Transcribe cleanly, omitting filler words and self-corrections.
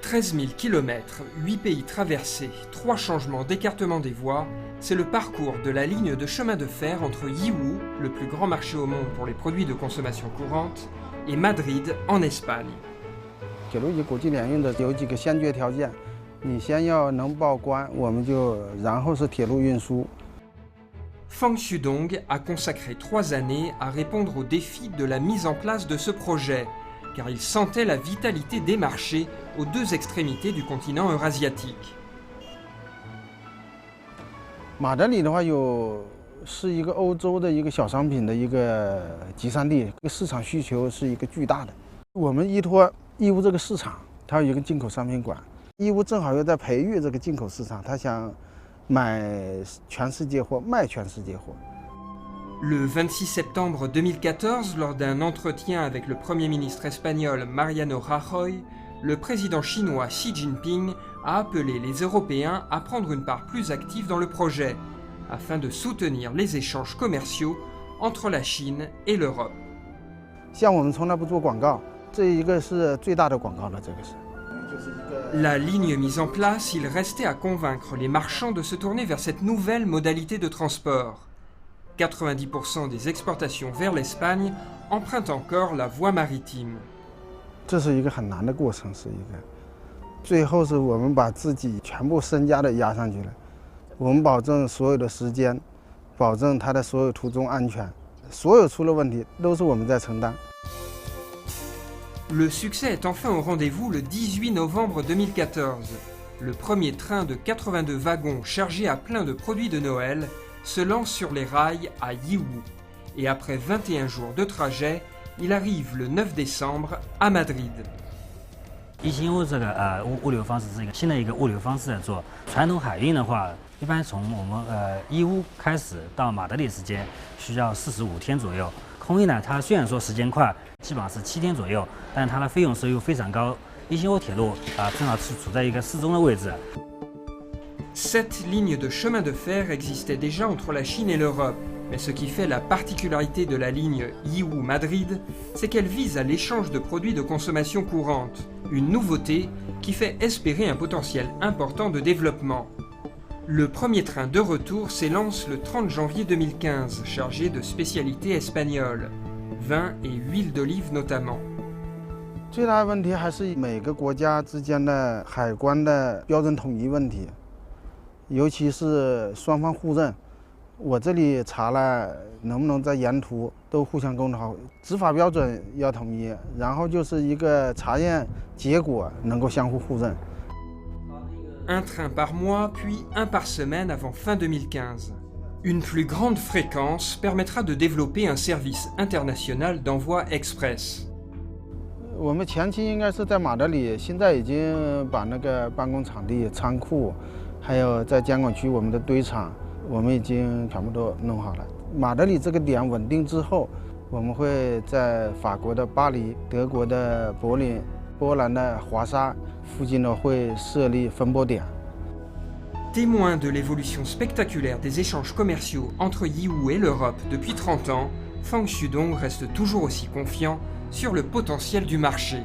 13 000 km, 8 pays traversés, 3 changements d'écartement des voies, c'est le parcours de la ligne de chemin de fer entre Yiwu, le plus grand marché au monde pour les produits de consommation courante, et Madrid, en Espagne. 铁路与国际联运的有几个先决条件，你先要能报关，然后是铁路运输。 Fang Xudong a consacré 3 années à répondre aux défis de la mise en place de ce projet, car il sentait la vitalité des marchés aux 2 extrémités du continent eurasiatique. 马德里的话是一个欧洲的一个小商品的一个集散地，市场需求是一个巨大的。我们依托义乌这个市场，它有一个进口商品馆，义乌正好又在培育这个进口市场，它想买全世界货，卖全世界货。 Le 26 septembre 2014, lors d'un entretien avec le Premier ministre espagnol Mariano Rajoy, le président chinois Xi Jinping a appelé les Européens à prendre une part plus active dans le projet, afin de soutenir les échanges commerciaux entre la Chine et l'Europe. 像我们从来不做广告，这一个是最大的广告了，这个是。 La ligne mise en place, il restait à convaincre les marchands de se tourner vers cette nouvelle modalité de transport. 90% des exportations vers l'Espagne empruntent encore la voie maritime. 这是一个很难的过程，最后是我们把自己全部身家的压上去了，我们保证所有的时间，保证它的所有途中安全，所有出了问题都是我们在承担。 Le succès est enfin au rendez-vous le 18 novembre 2014. Le premier train de 82 wagons chargé à plein de produits de Noël se lance sur les rails à Yiwu. Et après 21 jours de trajet, il arrive le 9 décembre à Madrid. 一心物这个物流方式是一个新的一个物流方式在做。传统海运的话，一般从我们义乌开始到马德里时间需要45天左右。空运呢，它虽然说时间快，基本上是7天左右，但它的费用收入非常高。一心物铁路正好是处在一个适中的位置。 Cette ligne de chemin de fer existait déjà entre la Chine et l'Europe, mais ce qui fait la particularité de la ligne Yiwu-Madrid, c'est qu'elle vise à l'échange de produits de consommation courante, une nouveauté qui fait espérer un potentiel important de développement. Le premier train de retour s'élance le 30 janvier 2015, chargé de spécialités espagnoles, vin et huile d'olive notamment. 最大的问题还是每个国家之间的海关的标准统一问题。 尤其是双方互认，我这里查了，能不能在沿途都互相沟通好？执法标准要统一，然后就是一个查验结果能够相互互认。Un train par mois, puis un par semaine avant fin 2015. Une plus grande fréquence permettra de développer un service international d'envoi express. 我们前期应该是在马德里，现在已经把那个办公场地、仓库。 还有在监管区，我们的堆场，我们已经全部都弄好了。马德里这个点稳定之后，我们会在法国的巴黎、德国的柏林、波兰的华沙附近呢会设立分拨点。 Témoin de l'évolution spectaculaire des échanges commerciaux entre Yiwu et l'Europe depuis 30 ans, Fang Xudong reste toujours aussi confiant sur le potentiel du marché.